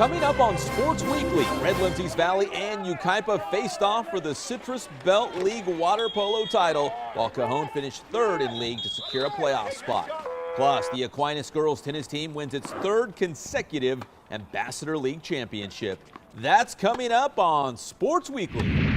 Coming up on Sports Weekly, Redlands East Valley and Yucaipa faced off for the Citrus Belt League water polo title, while Cajon finished third in league to secure a playoff spot. Plus, the Aquinas girls tennis team wins its third consecutive Ambassador League championship. That's coming up on Sports Weekly.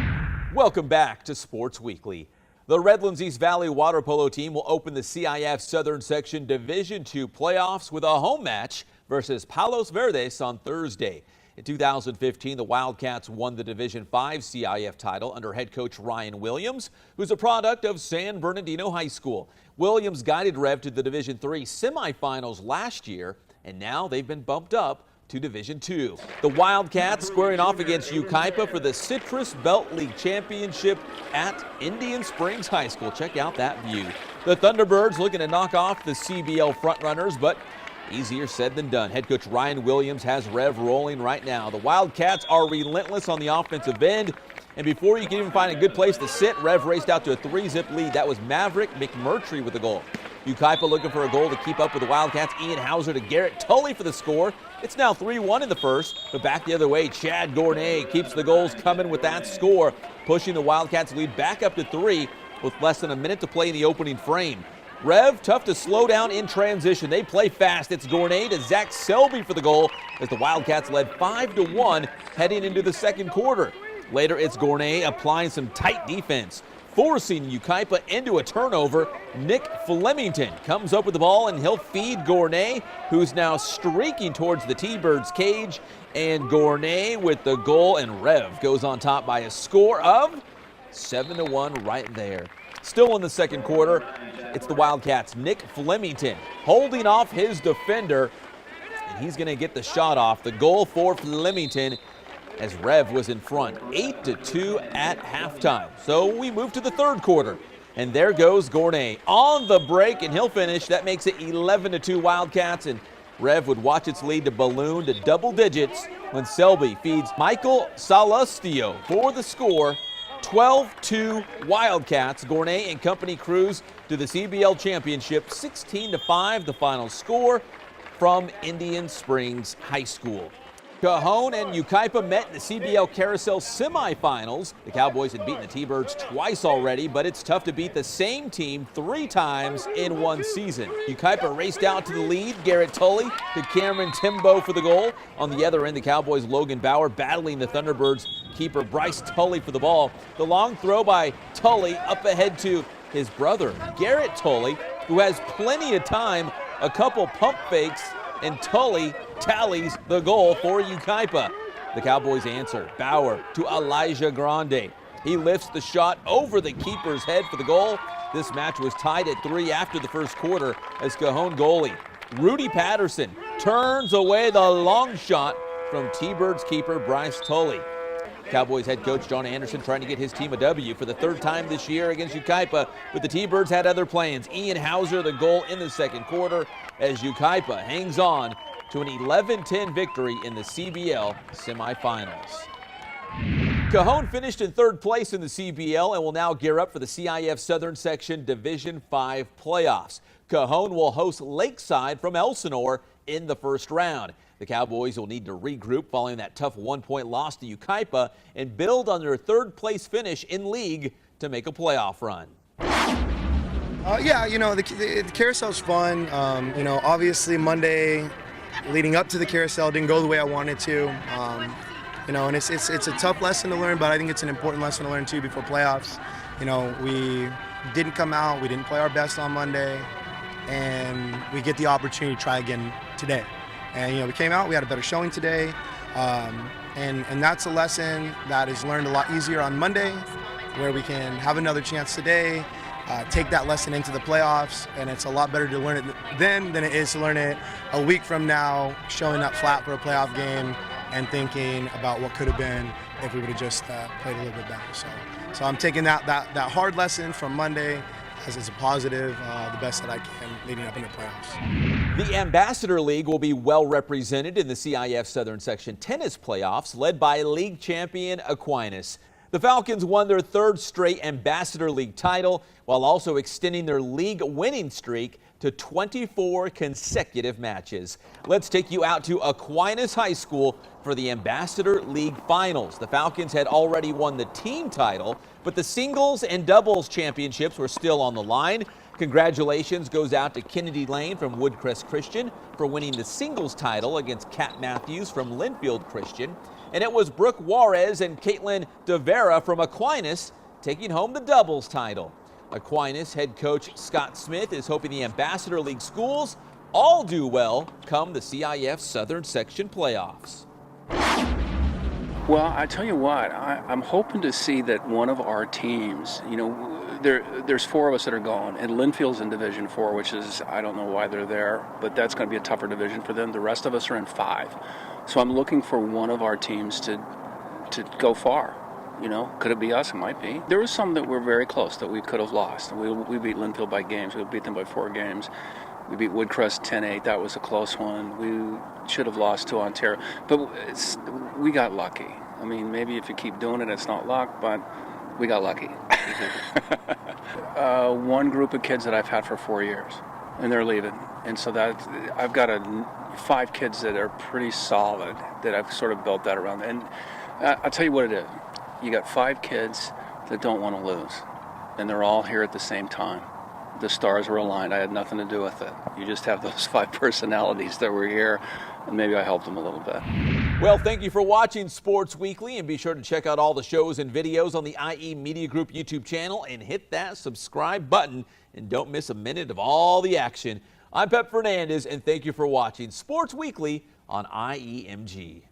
Welcome back to Sports Weekly. The Redlands East Valley water polo team will open the CIF Southern Section Division II playoffs with a home match versus Palos Verdes on Thursday. In 2015, the Wildcats won the Division V CIF title under head coach Ryan Williams, who's a product of San Bernardino High School. Williams guided Rev to the Division III semifinals last year, and now they've been bumped up to Division II. The Wildcats squaring off against Yucaipa for the Citrus Belt League Championship at Indian Springs High School. Check out that view. The Thunderbirds looking to knock off the CBL frontrunners, but easier said than done. Head coach Ryan Williams has Rev rolling right now. The Wildcats are relentless on the offensive end, and before you can even find a good place to sit, Rev raced out to a 3-zip lead. That was Maverick McMurtry with the goal. Yucaipa looking for a goal to keep up with the Wildcats. Ian Hauser to Garrett Tully for the score. It's now 3-1 in the first, but back the other way, Chad Gournay keeps the goals coming with that score, pushing the Wildcats lead back up to 3 with less than a minute to play in the opening frame. Rev, tough to slow down in transition. They play fast. It's Gournay to Zach Selby for the goal as the Wildcats led 5-1 heading into the second quarter. Later, it's Gournay applying some tight defense, forcing Yucaipa into a turnover. Nick Flemington comes up with the ball, and he'll feed Gournay, who's now streaking towards the T-Birds cage. And Gournay with the goal, and Rev goes on top by a score of 7-1 right there. Still in the second quarter, it's the Wildcats' Nick Flemington holding off his defender, and he's going to get the shot off. The goal for Flemington as Rev was in front, 8-2 at halftime. So we move to the third quarter, and there goes Gournay on the break, and he'll finish. That makes it 11-2 Wildcats, and Rev would watch its lead to balloon to double digits when Selby feeds Michael Salustio for the score. 12-2 Wildcats. Gournay and company cruise to the CBL championship. 16-5 the final score from Indian Springs High School. Cajon and Yucaipa met in the CBL Carousel semifinals. The Cowboys had beaten the T-Birds twice already, but it's tough to beat the same team 3 times in one season. Yucaipa raced out to the lead. Garrett Tully to Cameron Timbo for the goal. On the other end, the Cowboys' Logan Bauer battling the Thunderbirds' keeper Bryce Tully for the ball. The long throw by Tully up ahead to his brother, Garrett Tully, who has plenty of time, a couple pump fakes, and Tully tallies the goal for Yucaipa. The Cowboys answer. Bauer to Elijah Grande. He lifts the shot over the keeper's head for the goal. This match was tied at 3 after the first quarter as Cajon goalie Rudy Patterson turns away the long shot from T-Birds keeper Bryce Tully. Cowboys head coach John Anderson trying to get his team a W for the third time this year against Yucaipa, but the T-Birds had other plans. Ian Hauser the goal in the second quarter as Yucaipa hangs on to an 11-10 victory in the CBL semifinals. Cajon finished in third place in the CBL and will now gear up for the CIF Southern Section Division V playoffs. Cajon will host Lakeside from Elsinore in the first round. The Cowboys will need to regroup following that tough 1-point loss to Yucaipa and build on their third-place finish in league to make a playoff run. Yeah, you know, the carousel's fun. You know, obviously Monday leading up to the carousel didn't go the way I wanted to. You know, and it's a tough lesson to learn, but I think it's an important lesson to learn too before playoffs. You know, we didn't come out, we didn't play our best on Monday, and we get the opportunity to try again today. And, you know, we came out, we had a better showing today, and that's a lesson that is learned a lot easier on Monday, where we can have another chance today, take that lesson into the playoffs, and it's a lot better to learn it then than it is to learn it a week from now, showing up flat for a playoff game and thinking about what could have been if we would have just played a little bit better. So I'm taking that hard lesson from Monday as a positive, the best that I can leading up into playoffs. The Ambassador League will be well represented in the CIF Southern Section tennis playoffs, led by league champion Aquinas. The Falcons won their third straight Ambassador League title while also extending their league winning streak to to 24 consecutive matches. Let's take you out to Aquinas High School for the Ambassador League Finals. The Falcons had already won the team title, but the singles and doubles championships were still on the line. Congratulations goes out to Kennedy Lane from Woodcrest Christian for winning the singles title against Kat Matthews from Linfield Christian. And it was Brooke Juarez and Caitlin DeVera from Aquinas taking home the doubles title. Aquinas head coach Scott Smith is hoping the Ambassador League schools all do well come the CIF Southern Section playoffs. Well, I tell you what, I'm hoping to see that one of our teams, there's 4 of us that are going, and Linfield's in Division 4, which is, I don't know why they're there, but that's going to be a tougher division for them. The rest of us are in 5. So I'm looking for one of our teams to go far. Could it be us? It might be. There was some that were very close that we could have lost. We beat Linfield by games. We beat them by 4 games. We beat Woodcrest 10-8. That was a close one. We should have lost to Ontario. But we got lucky. I mean, maybe if you keep doing it, it's not luck, but we got lucky. One group of kids that I've had for 4 years, and they're leaving. And so that I've got 5 kids that are pretty solid that I've sort of built that around. And I'll tell you what it is. You got 5 kids that don't want to lose, and they're all here at the same time. The stars were aligned. I had nothing to do with it. You just have those 5 personalities that were here, and maybe I helped them a little bit. Well, thank you for watching Sports Weekly, and be sure to check out all the shows and videos on the IE Media Group YouTube channel and hit that subscribe button, and don't miss a minute of all the action. I'm Pep Fernandez, and thank you for watching Sports Weekly on IEMG.